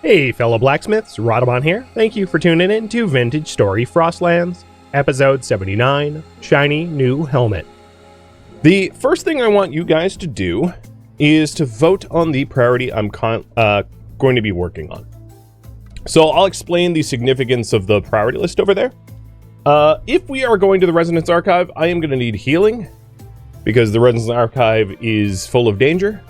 Hey fellow blacksmiths, Rhadamant here. Thank you for tuning in to Vintage Story Frostlands, episode 79, Shiny New Helmet. The first thing I want you guys to do is to vote on the priority I'm going to be working on. So I'll explain the significance of the priority list over there. If we are going to the Resonance Archive, I am going to need healing, because the Resonance Archive is full of danger.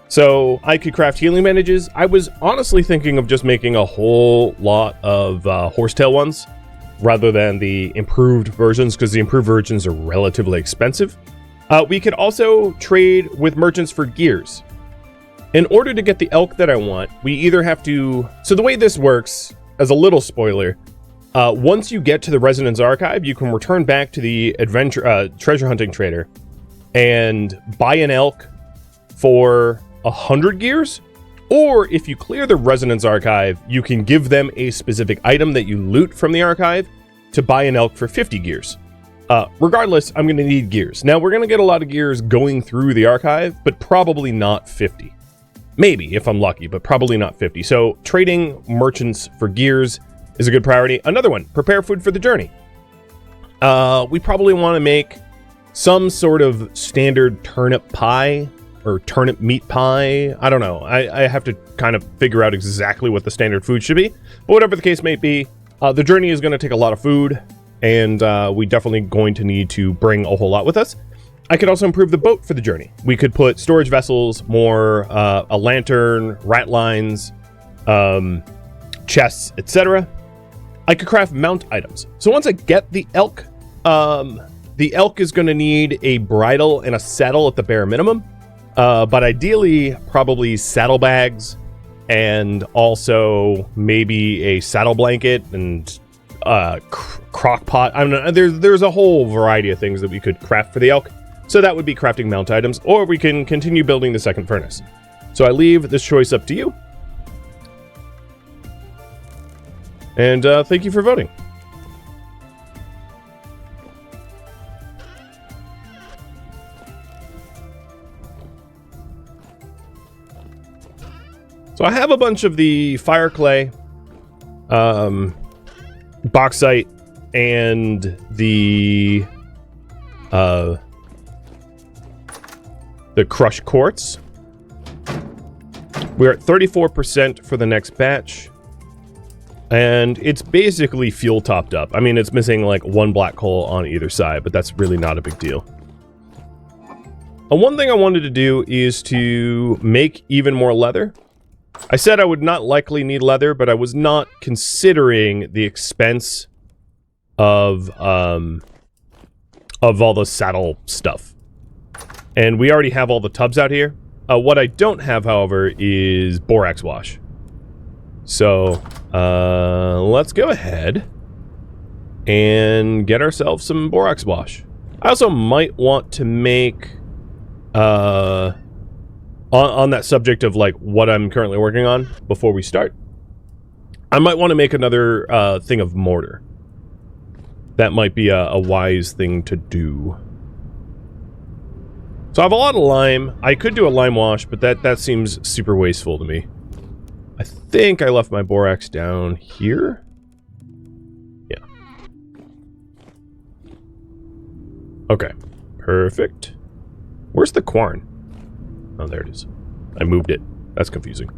So I could craft healing bandages. I was honestly thinking of just making a whole lot of horsetail ones rather than the improved versions, because the improved versions are relatively expensive. We could also trade with merchants for gears. In order to get the elk that I want, we either have to... So the way this works, as a little spoiler, once you get to the Resonance Archive, you can return back to the treasure hunting trader and buy an elk for 100 gears, or if you clear the Resonance Archive, you can give them a specific item that you loot from the archive to buy an elk for 50 gears. Regardless, I'm going to need gears. Now, we're going to get a lot of gears going through the archive, but probably not 50. Maybe, if I'm lucky, but probably not 50. So, trading merchants for gears is a good priority. Another one, prepare food for the journey. We probably want to make some sort of standard turnip pie, or turnip meat pie. I don't know. I have to kind of figure out exactly what the standard food should be. But whatever the case may be, the journey is going to take a lot of food, and we definitely going to need to bring a whole lot with us. I could also improve the boat for the journey. We could put storage vessels, more a lantern, rat lines, chests, etc. I could craft mount items. So once I get the elk is going to need a bridle and a saddle at the bare minimum. But ideally, probably saddlebags, and also maybe a saddle blanket and crock pot. I don't know. There's a whole variety of things that we could craft for the elk. So that would be crafting mount items, or we can continue building the second furnace. So I leave this choice up to you. And thank you for voting. So I have a bunch of the fire clay, bauxite, and the crushed quartz. We're at 34% for the next batch, and it's basically fuel topped up. I mean, it's missing like one black hole on either side, but that's really not a big deal. One thing I wanted to do is to make even more leather. I said I would not likely need leather, but I was not considering the expense of all the saddle stuff. And we already have all the tubs out here. What I don't have, however, is borax wash. So, let's go ahead and get ourselves some borax wash. I also might want to make... On that subject of like what I'm currently working on before we start, I might want to make another thing of mortar. That might be a wise thing to do. So I have a lot of lime. I could do a lime wash, but that seems super wasteful to me. I think I left my borax down here. Yeah. Okay. Perfect. Where's the quarn? Oh, there it is. I moved it. That's confusing.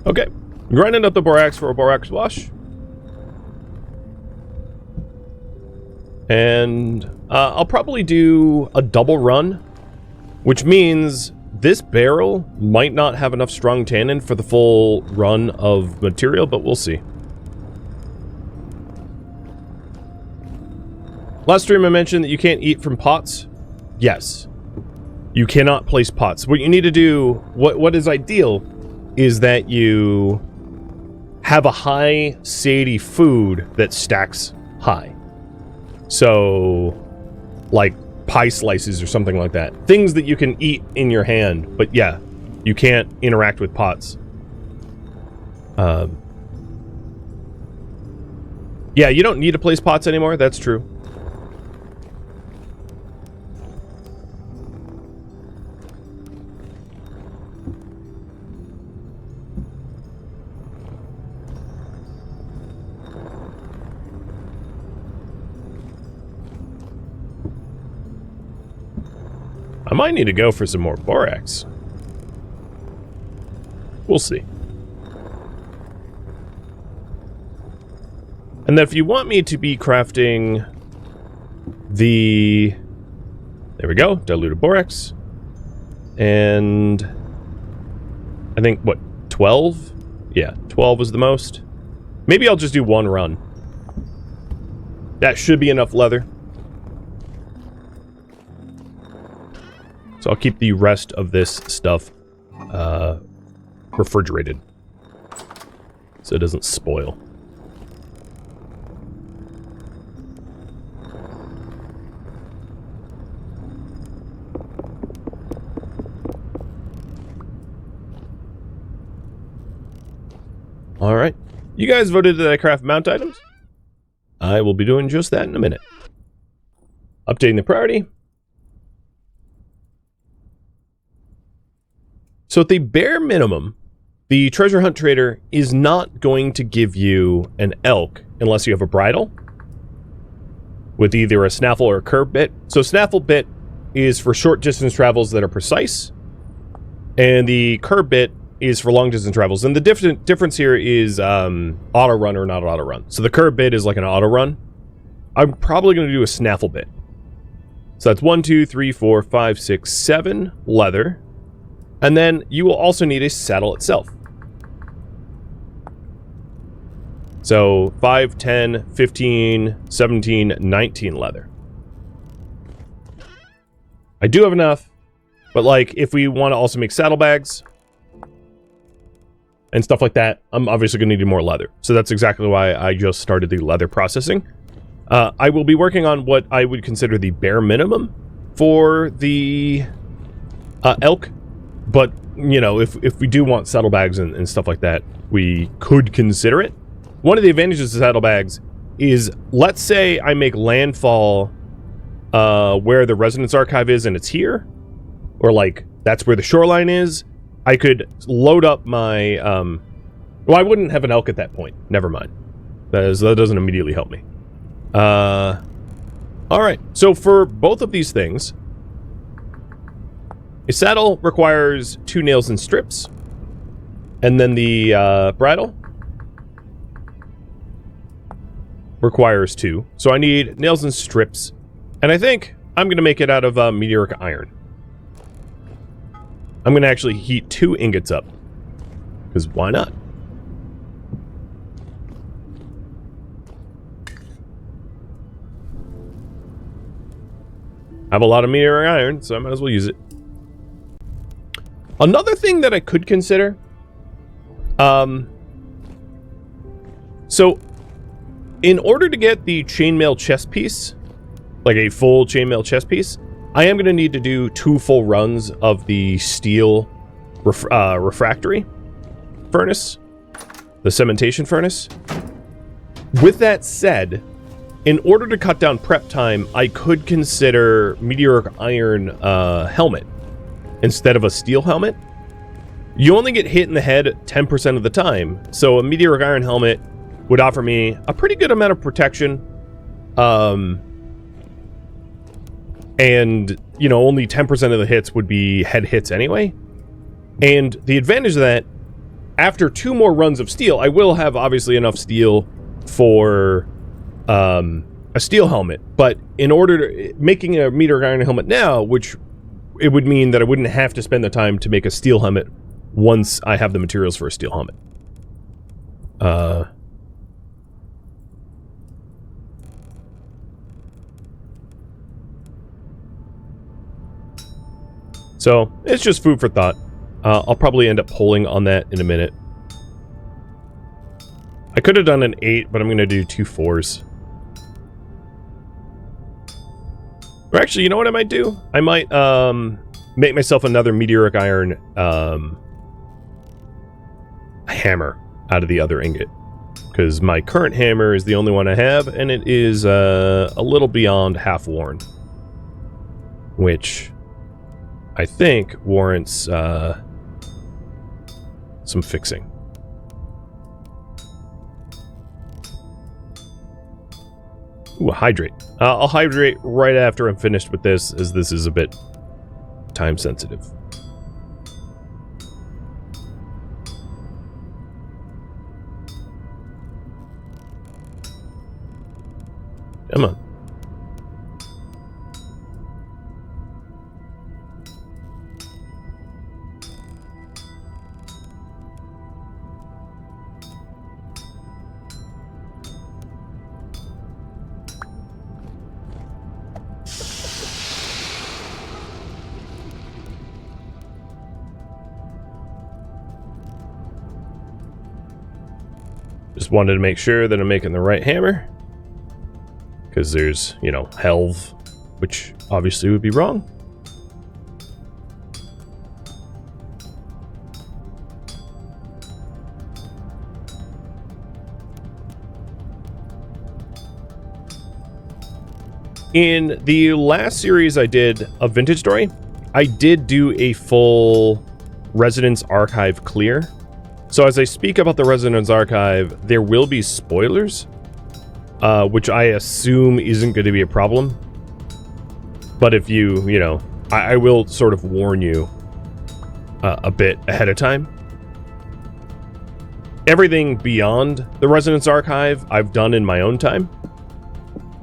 Okay. Grinding up the borax for a borax wash. And I'll probably do a double run, which means this barrel might not have enough strong tannin for the full run of material, but we'll see. Last stream I mentioned that you can't eat from pots. Yes. You cannot place pots. What you need to do, what is ideal, is that you have a high satiety food that stacks high. So, like pie slices or something like that. Things that you can eat in your hand, but yeah, you can't interact with pots. Yeah, you don't need to place pots anymore, that's true. I might need to go for some more borax. We'll see. And then if you want me to be crafting the... There we go, diluted borax. And I think, what, 12? Yeah, 12 was the most. Maybe I'll just do one run. That should be enough leather. So I'll keep the rest of this stuff refrigerated so it doesn't spoil. All right. You guys voted that I craft mount items? I will be doing just that in a minute. Updating the priority. So at the bare minimum, the treasure hunt trader is not going to give you an elk unless you have a bridle with either a snaffle or a curb bit. So snaffle bit is for short distance travels that are precise, and the curb bit is for long distance travels. And the difference here is auto run or not auto run. So the curb bit is like an auto run. I'm probably going to do a snaffle bit. So that's 1, 2, 3, 4, 5, 6, 7 leather. And then you will also need a saddle itself. So 5, 10, 15, 17, 19 leather. I do have enough, but like if we want to also make saddlebags and stuff like that, I'm obviously going to need more leather. So that's exactly why I just started the leather processing. I will be working on what I would consider the bare minimum for the elk. But, you know, if we do want saddlebags and stuff like that, we could consider it. One of the advantages of saddlebags is, let's say I make landfall where the Resonance Archive is and it's here, or like that's where the shoreline is. I could load up my... well, I wouldn't have an elk at that point. Never mind. That doesn't immediately help me. Alright, so for both of these things, a saddle requires 2 nails and strips, and then the bridle requires 2. So I need nails and strips, and I think I'm going to make it out of meteoric iron. I'm going to actually heat 2 ingots up, because why not? I have a lot of meteoric iron, so I might as well use it. Another thing that I could consider, so in order to get the chainmail chest piece, like a full chainmail chest piece, I am going to need to do 2 full runs of the steel refractory furnace, the cementation furnace. With that said, in order to cut down prep time, I could consider meteoric iron helmet instead of a steel helmet. You only get hit in the head 10% of the time, so a meteoric iron helmet would offer me a pretty good amount of protection. And, you know, only 10% of the hits would be head hits anyway. And the advantage of that, after 2 more runs of steel, I will have obviously enough steel for a steel helmet. But in order to... making a meteoric iron helmet now, which it would mean that I wouldn't have to spend the time to make a steel helmet once I have the materials for a steel helmet. So, it's just food for thought. I'll probably end up polling on that in a minute. I could have done an 8, but I'm going to do 2 4s. Or actually, you know what I might do? I might make myself another meteoric iron hammer out of the other ingot. Because my current hammer is the only one I have, and it is a little beyond half worn. Which I think warrants some fixing. Ooh, hydrate. I'll hydrate right after I'm finished with this, as this is a bit time sensitive. Come on. Just wanted to make sure that I'm making the right hammer. Because there's, you know, helve, which obviously would be wrong. In the last series I did of Vintage Story, I did do a full Resonance Archive clear. So as I speak about the Resonance Archive, there will be spoilers, which I assume isn't going to be a problem. But if you know, I will sort of warn you a bit ahead of time. Everything beyond the Resonance Archive I've done in my own time,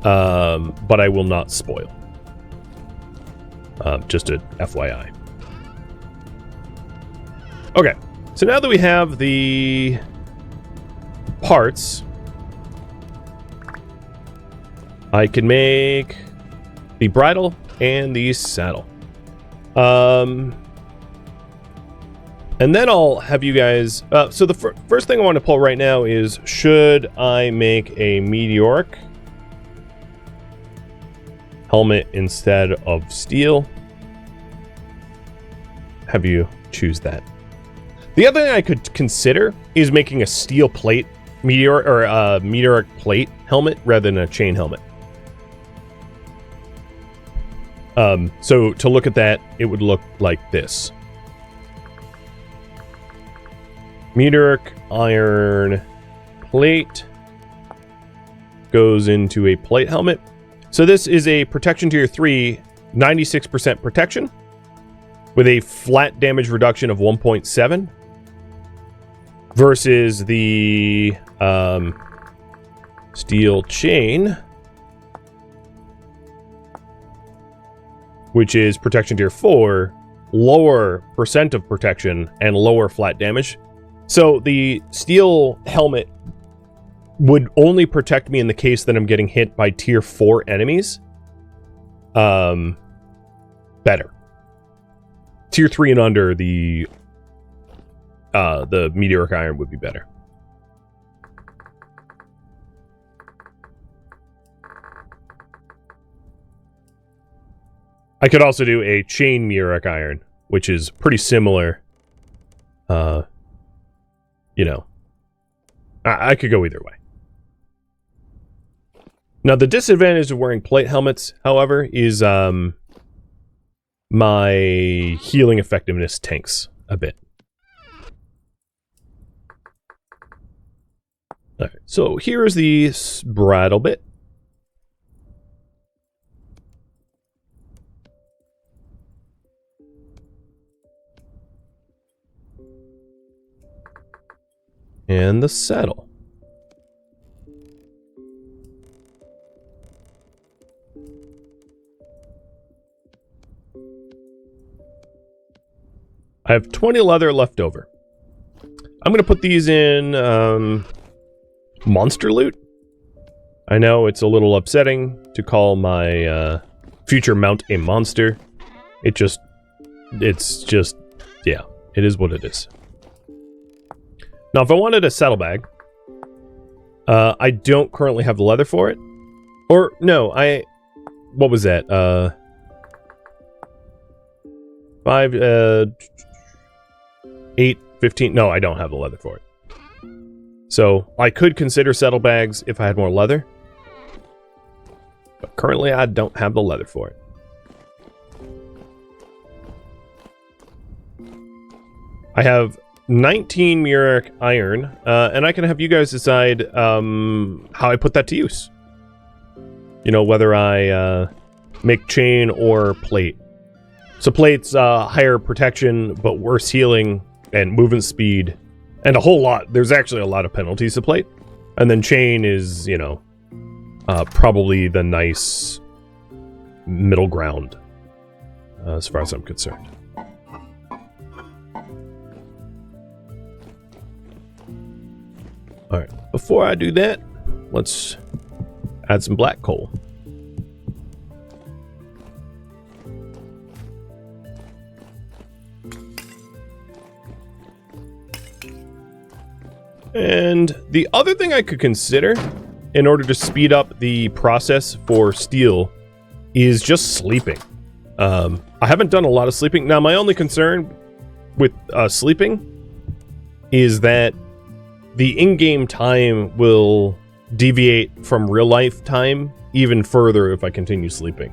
but I will not spoil. Just a FYI. Okay. So now that we have the parts, I can make the bridle and the saddle. And then I'll have you guys... so the first thing I want to pull right now is, should I make a meteoric helmet instead of steel? Have you choose that. The other thing I could consider is making a steel plate meteor or a meteoric plate helmet rather than a chain helmet. So to look at that, it would look like this. Meteoric iron plate goes into a plate helmet. So this is a protection tier 3, 96% protection with a flat damage reduction of 1.7 versus the steel chain, which is protection tier 4, lower percent of protection and lower flat damage. So the steel helmet would only protect me in the case that I'm getting hit by tier 4 enemies. Better. Tier 3 and under, the meteoric iron would be better. I could also do a chain meteoric iron, which is pretty similar. You know, I could go either way. Now, the disadvantage of wearing plate helmets, however, is my healing effectiveness tanks a bit. All right, so here's the bridle bit. And the saddle. I have 20 leather left over. I'm going to put these in monster loot. I know it's a little upsetting to call my future mount a monster. It's just, yeah, it is what it is. Now, if I wanted a saddlebag, I don't currently have the leather for it. Or, no, what was that? 8, 15, no, I don't have the leather for it. So, I could consider saddlebags if I had more leather. But currently, I don't have the leather for it. I have 19 meteoric iron, and I can have you guys decide how I put that to use. You know, whether I make chain or plate. So plates, higher protection, but worse healing and movement speed, and a whole lot. There's actually a lot of penalties to plate. And then chain is, you know, probably the nice middle ground, as far as I'm concerned. All right, before I do that, let's add some black coal. And the other thing I could consider in order to speed up the process for steel is just sleeping. I haven't done a lot of sleeping. Now, my only concern with sleeping is that the in-game time will deviate from real-life time even further if I continue sleeping,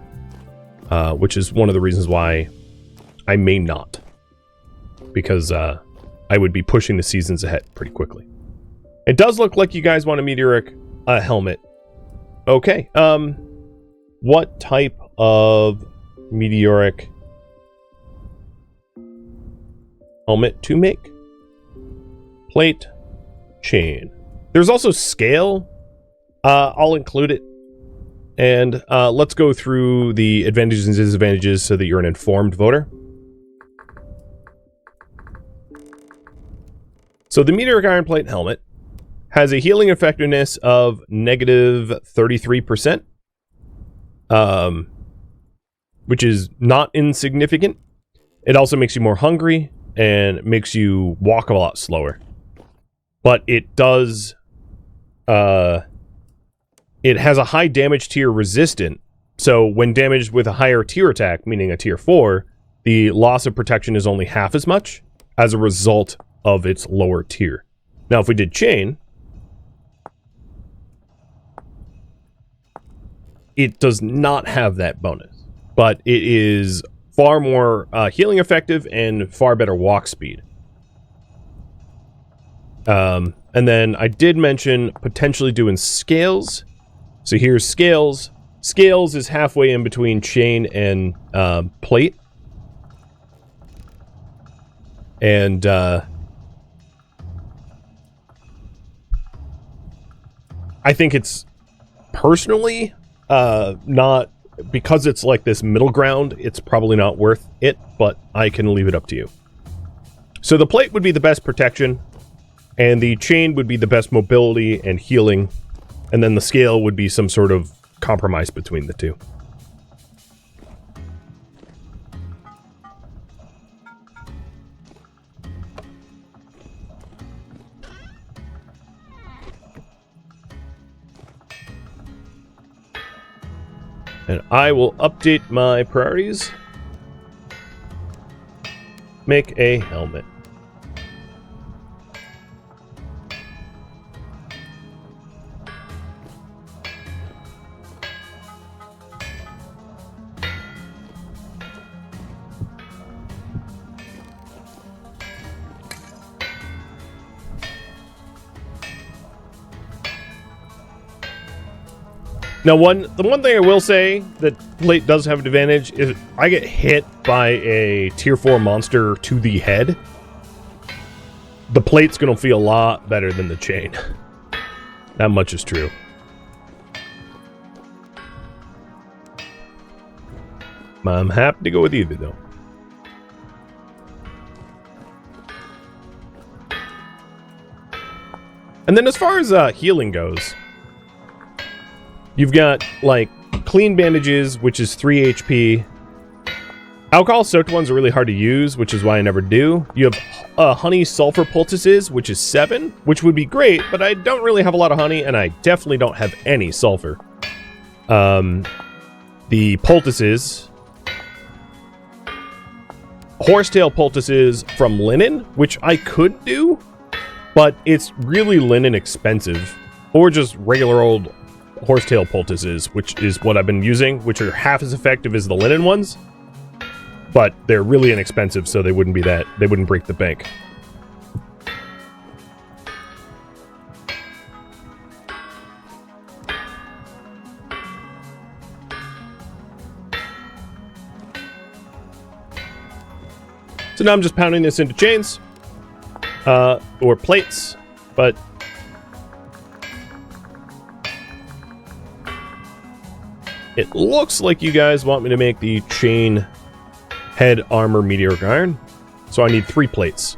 which is one of the reasons why I may not, because I would be pushing the seasons ahead pretty quickly. It does look like you guys want a meteoric helmet. Okay. What type of meteoric helmet to make? Plate, chain. There's also scale. I'll include it. And let's go through the advantages and disadvantages so that you're an informed voter. So the meteoric iron plate helmet has a healing effectiveness of negative 33%, which is not insignificant. It also makes you more hungry and makes you walk a lot slower. But it does, it has a high damage tier resistant. So when damaged with a higher tier attack, meaning a tier 4, the loss of protection is only half as much as a result of its lower tier. Now, if we did chain, it does not have that bonus, but it is far more healing effective and far better walk speed. And then I did mention potentially doing scales. So here's scales. Scales is halfway in between chain and plate. And I think it's personally not, because it's like this middle ground, it's probably not worth it, but I can leave it up to you. So the plate would be the best protection, and the chain would be the best mobility and healing, and then the scale would be some sort of compromise between the two. And I will update my priorities. Make a helmet. Now, the one thing I will say that plate does have an advantage is if I get hit by a tier 4 monster to the head, the plate's going to feel a lot better than the chain. That much is true. I'm happy to go with either, though. And then as far as healing goes, you've got, like, clean bandages, which is 3 HP. Alcohol-soaked ones are really hard to use, which is why I never do. You have honey sulfur poultices, which is 7, which would be great, but I don't really have a lot of honey, and I definitely don't have any sulfur. The poultices, horsetail poultices from linen, which I could do, but it's really linen expensive, or just regular old horsetail poultices, which is what I've been using, which are half as effective as the linen ones, but they're really inexpensive, so they wouldn't break the bank. So now I'm just pounding this into chains, or plates, but it looks like you guys want me to make the chain head armor meteoric iron, so I need 3 plates.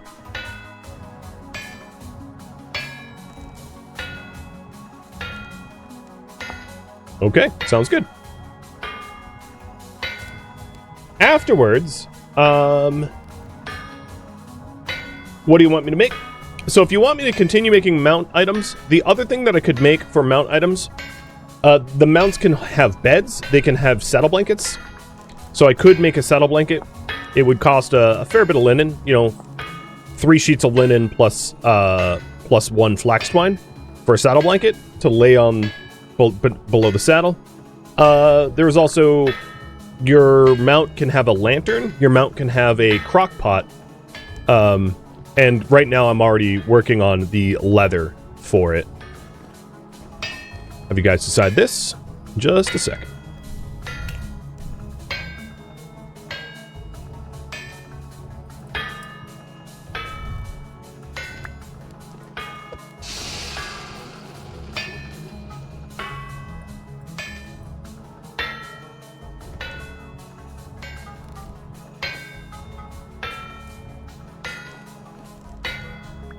Okay, sounds good. Afterwards, what do you want me to make? So if you want me to continue making mount items, the other thing that I could make for mount items, the mounts can have beds, they can have saddle blankets. So I could make a saddle blanket. It would cost a fair bit of linen, you know, 3 sheets of linen plus 1 flax twine for a saddle blanket to lay on below the saddle. There's also, your mount can have a lantern, your mount can have a crock pot, and right now I'm already working on the leather for it. Have you guys decide this? Just a second.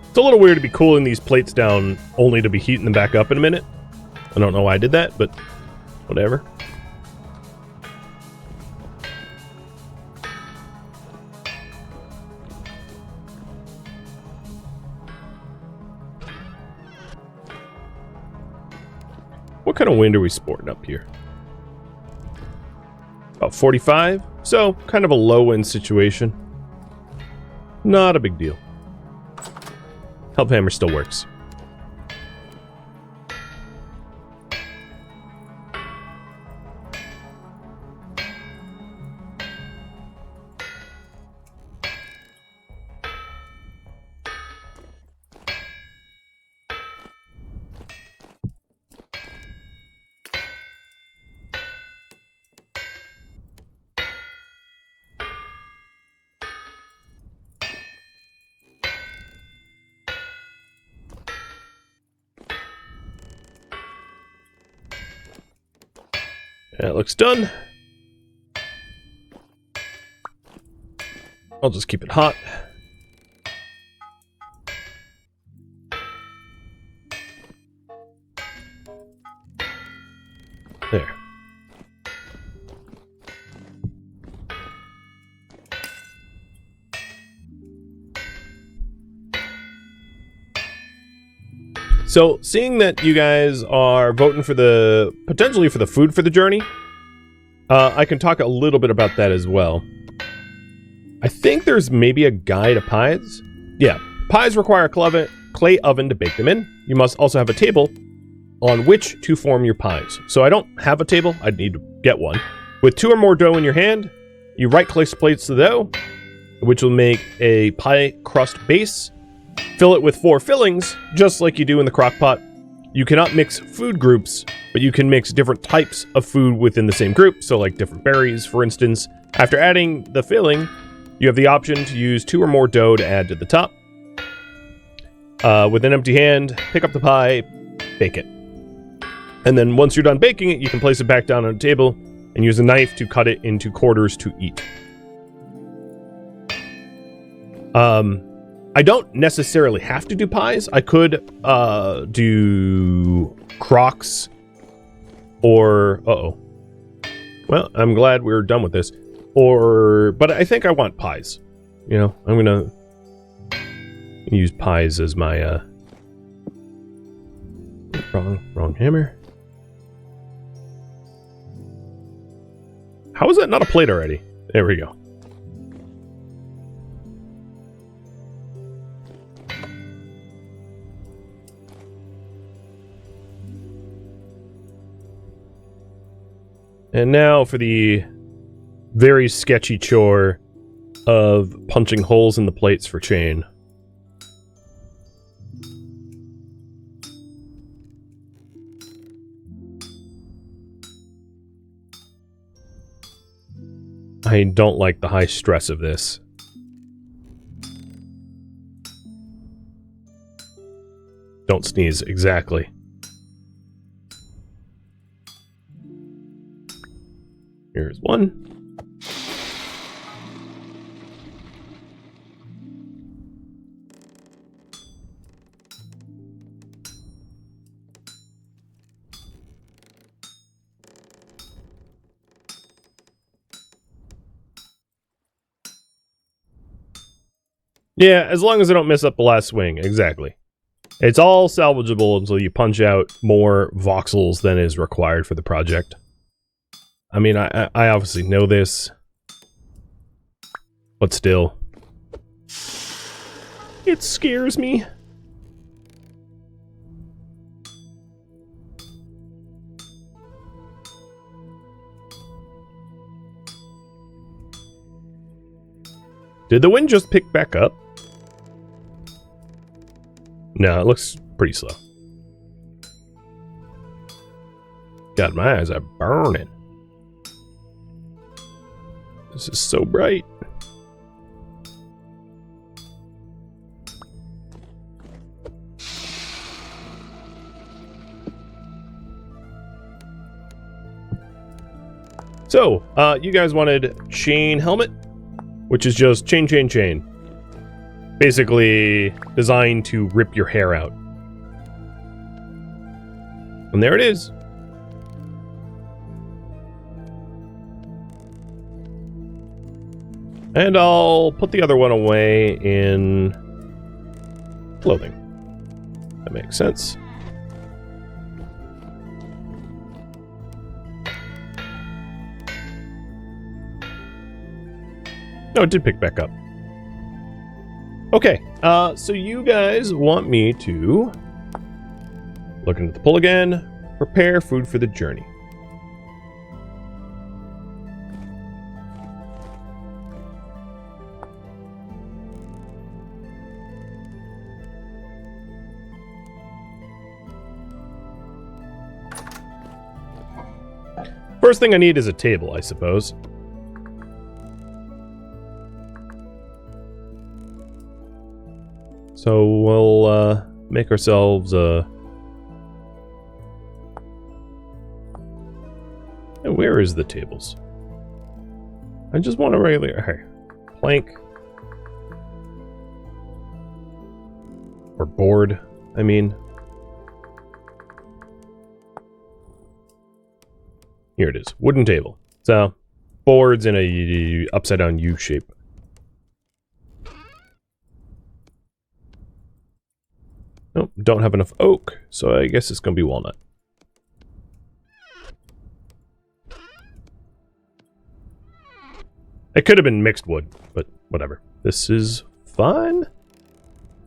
It's a little weird to be cooling these plates down only to be heating them back up in a minute. I don't know why I did that, but whatever. What kind of wind are we sporting up here? About 45, so kind of a low wind situation. Not a big deal. Help hammer still works. That looks done. I'll just keep it hot. There. So, seeing that you guys are voting for potentially for the food for the journey, I can talk a little bit about that as well. I think there's maybe a guide to pies. Yeah, pies require a clay oven to bake them in. You must also have a table on which to form your pies. So I don't have a table, I'd need to get one. With 2 or more dough in your hand, you right-click plates the dough, which will make a pie crust base. Fill it with 4 fillings, just like you do in the crock pot. You cannot mix food groups, but you can mix different types of food within the same group, so like different berries, for instance. After adding the filling, you have the option to use 2 or more dough to add to the top. With an empty hand, pick up the pie, bake it. And then once you're done baking it, you can place it back down on a table and use a knife to cut it into quarters to eat. I don't necessarily have to do pies. I could do crocks or... Uh-oh. Well, I'm glad we're done with this. But I think I want pies. You know, I'm gonna use pies as my... Wrong hammer. How is that not a plate already? There we go. And now for the very sketchy chore of punching holes in the plates for chain. I don't like the high stress of this. Don't sneeze, exactly. Here's one. Yeah, as long as I don't mess up the last swing, exactly. It's all salvageable until you punch out more voxels than is required for the project. I mean, I obviously know this, but still. It scares me. Did the wind just pick back up? No, it looks pretty slow. God, my eyes are burning. This is so bright. So, you guys wanted chain helmet, which is just chain, chain, chain. Basically designed to rip your hair out. And there it is. And I'll put the other one away in clothing. That makes sense. No, it did pick back up. Okay, so you guys want me to, looking at the pull again, prepare food for the journey. First thing I need is a table, I suppose. So we'll make ourselves a... Where is the tables? I just want a regular... Hey, plank. Or board, I mean. Here it is. Wooden table. So, boards in a upside down U shape. Nope, don't have enough oak, so I guess it's gonna be walnut. It could have been mixed wood, but whatever. This is fine.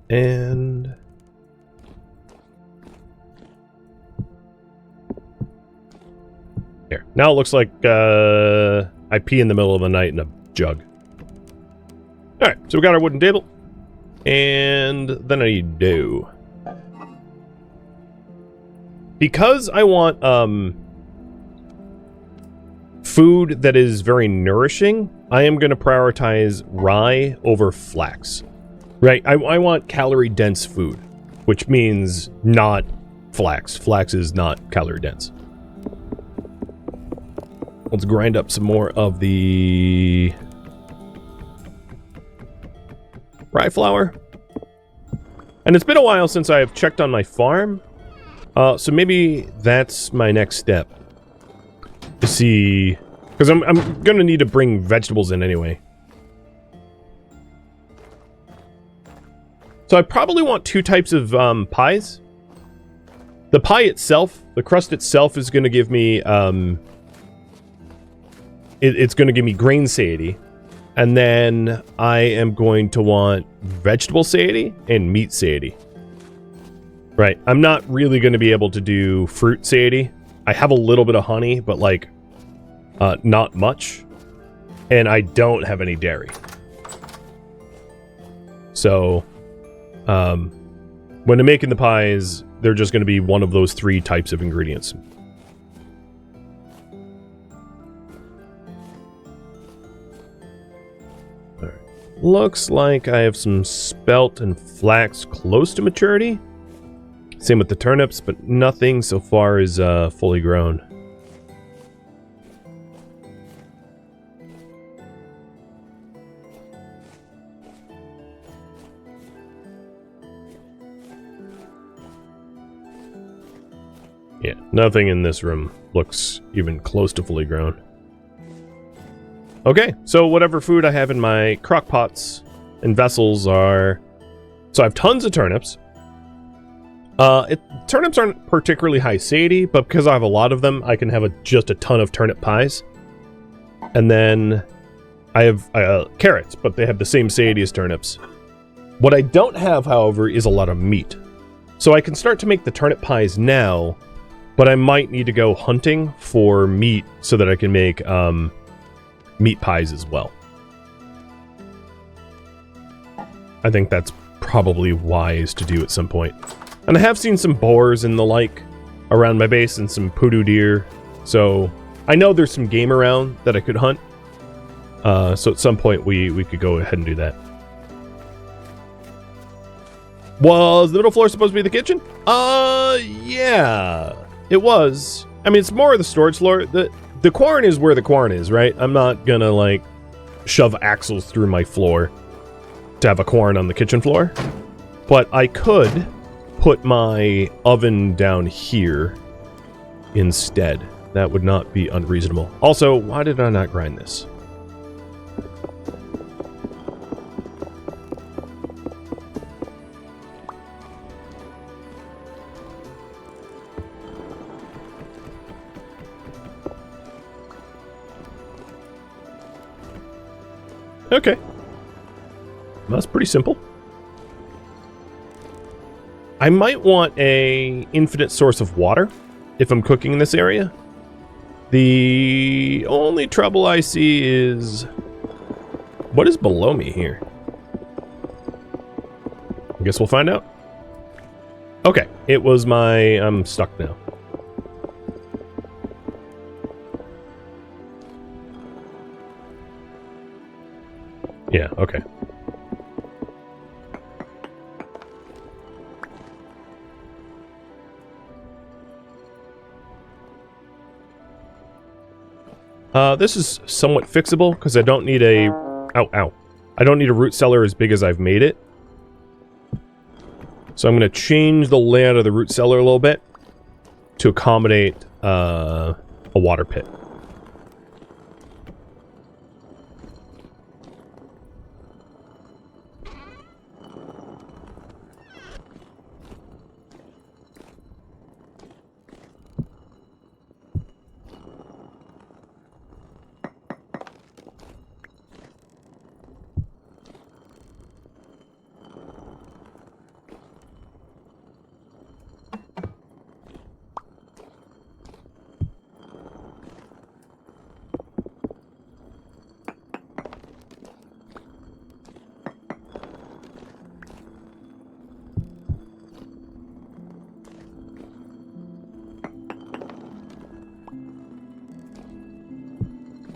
And... here. Now it looks like I pee in the middle of the night in a jug. Alright, so we got our wooden table. And then I need dough. Because I want food that is very nourishing, I am going to prioritize rye over flax. Right? I want calorie-dense food, which means not flax. Flax is not calorie-dense. Let's grind up some more of the rye flour. And it's been a while since I have checked on my farm. So maybe that's my next step. To see... because I'm going to need to bring vegetables in anyway. So I probably want two types of pies. The pie itself, the crust itself is going to give me... it's going to give me grain satiety. And then I am going to want vegetable satiety and meat satiety. Right, I'm not really going to be able to do fruit satiety. I have a little bit of honey, but like, not much. And I don't have any dairy. So, when I'm making the pies, they're just going to be one of those three types of ingredients. Alright, looks like I have some spelt and flax close to maturity. Same with the turnips, but nothing so far is fully grown. Yeah, nothing in this room looks even close to fully grown. Okay, so whatever food I have in my crock pots and vessels are... So I have tons of turnips. Turnips aren't particularly high satiety, but because I have a lot of them, I can have just a ton of turnip pies. And then I have carrots, but they have the same satiety as turnips. What I don't have, however, is a lot of meat. So I can start to make the turnip pies now, but I might need to go hunting for meat so that I can make meat pies as well. I think that's probably wise to do at some point. And I have seen some boars and the like around my base and some poodoo deer. So I know there's some game around that I could hunt. So at some point we could go ahead and do that. Was the middle floor supposed to be the kitchen? Yeah, it was. I mean, it's more of the storage floor. The quarren is where the quarren is, right? I'm not gonna, like, shove axles through my floor to have a quarren on the kitchen floor. But I could put my oven down here instead. That would not be unreasonable. Also, why did I not grind this? Okay. That's pretty simple. I might want a infinite source of water if I'm cooking in this area. The only trouble I see is... what is below me here? I guess we'll find out. Okay, it was my... I'm stuck now. Yeah, okay. This is somewhat fixable because I don't need a... Ow. I don't need a root cellar as big as I've made it. So I'm going to change the layout of the root cellar a little bit to accommodate a water pit.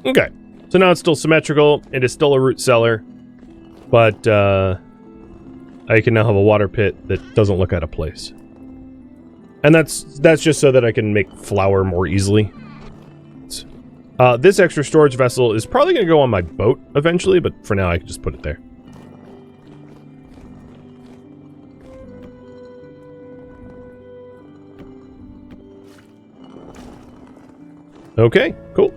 Okay, so now it's still symmetrical. It is still a root cellar, but I can now have a water pit that doesn't look out of place. And that's just so that I can make flour more easily. This extra storage vessel is probably going to go on my boat eventually, but for now I can just put it there. Okay, cool.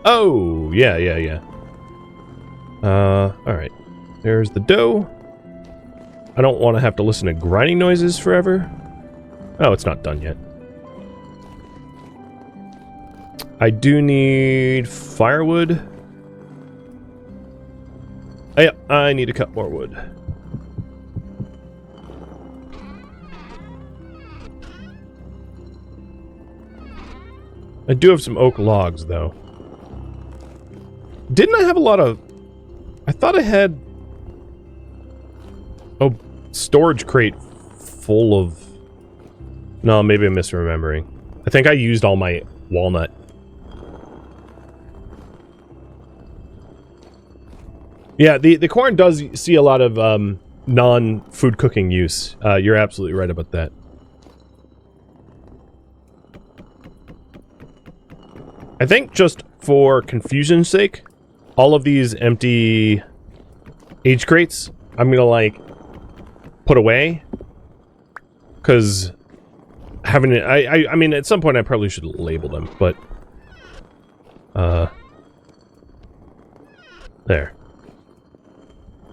Oh, yeah. Alright. There's the dough. I don't want to have to listen to grinding noises forever. Oh, it's not done yet. I do need firewood. Oh, yeah, I need to cut more wood. I do have some oak logs, though. Didn't I have a lot of... I thought I had... Oh, storage crate full of... No, maybe I'm misremembering. I think I used all my walnut. Yeah, the corn does see a lot of non-food cooking use. You're absolutely right about that. I think just for confusion's sake, all of these empty age crates, I'm gonna, like, put away. Because having it... I mean, at some point I probably should label them, but... There.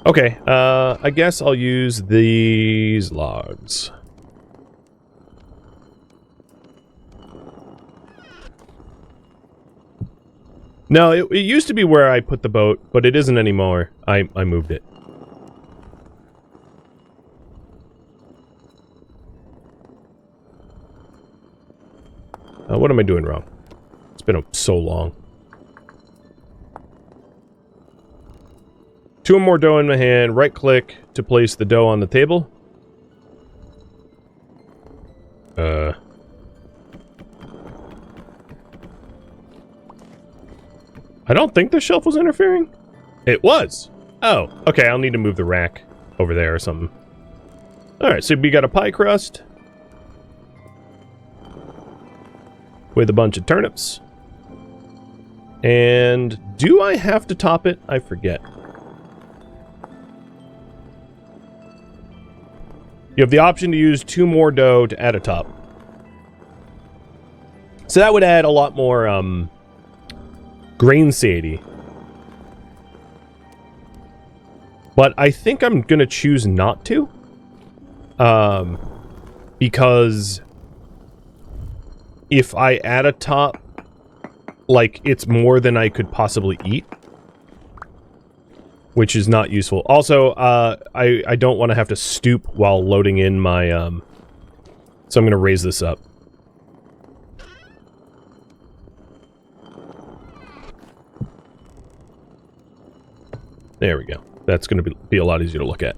Okay, I guess I'll use these logs. No, it used to be where I put the boat, but it isn't anymore. I moved it. What am I doing wrong? It's been so long. 2 more dough in my hand. Right click to place the dough on the table. I don't think the shelf was interfering. It was. Oh, okay. I'll need to move the rack over there or something. Alright, so we got a pie crust. With a bunch of turnips. And do I have to top it? I forget. You have the option to use 2 more dough to add a top. So that would add a lot more grain satiety. But I think I'm gonna choose not to. Because if I add a top, like, it's more than I could possibly eat. Which is not useful. Also, I don't want to have to stoop while loading in my, so I'm going to raise this up. There we go. That's going to be a lot easier to look at.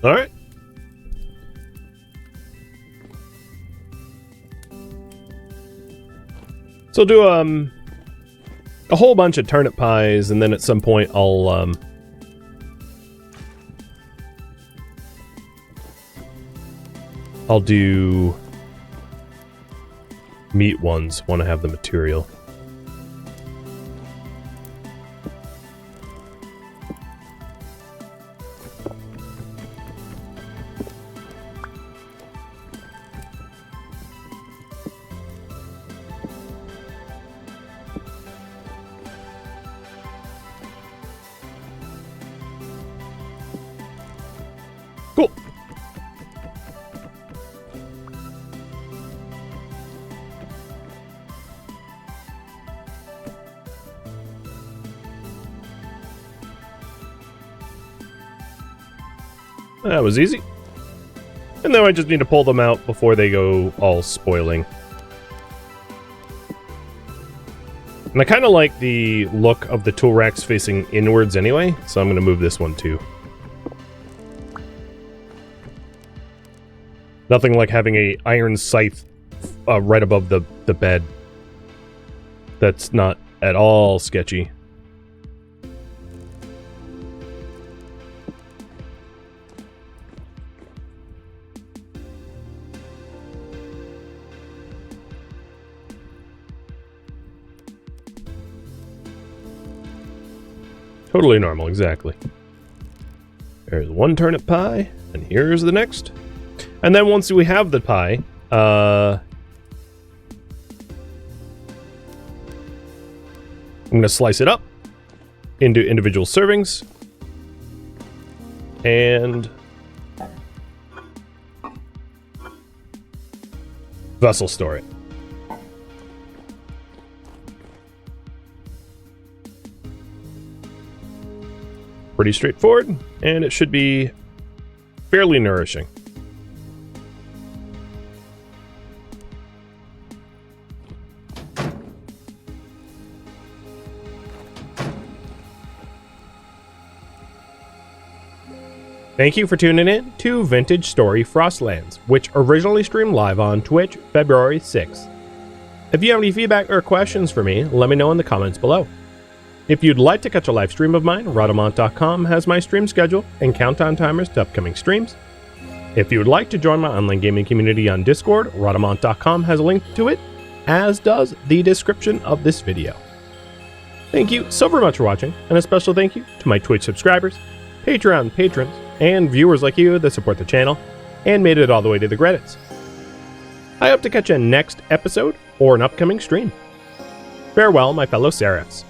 Alright. So I'll do, a whole bunch of turnip pies, and then at some point I'll do meat ones, want to have the material. Cool. That was easy. And now I just need to pull them out before they go all spoiling. And I kind of like the look of the tool racks facing inwards anyway, so I'm going to move this one too. Nothing like having a iron scythe right above the bed. That's not at all sketchy. Totally normal, exactly. There's one turnip pie, and here's the next. And then once we have the pie, I'm going to slice it up into individual servings. And vessel store it. Pretty straightforward, and it should be fairly nourishing. Thank you for tuning in to Vintage Story Frostlands, which originally streamed live on Twitch February 6th. If you have any feedback or questions for me, let me know in the comments below. If you'd like to catch a live stream of mine, Rhadamant.com has my stream schedule and countdown timers to upcoming streams. If you would like to join my online gaming community on Discord, Rhadamant.com has a link to it, as does the description of this video. Thank you so very much for watching, and a special thank you to my Twitch subscribers, Patreon patrons, and viewers like you that support the channel and made it all the way to the credits. I hope to catch you next episode or an upcoming stream. Farewell, my fellow Seraphs.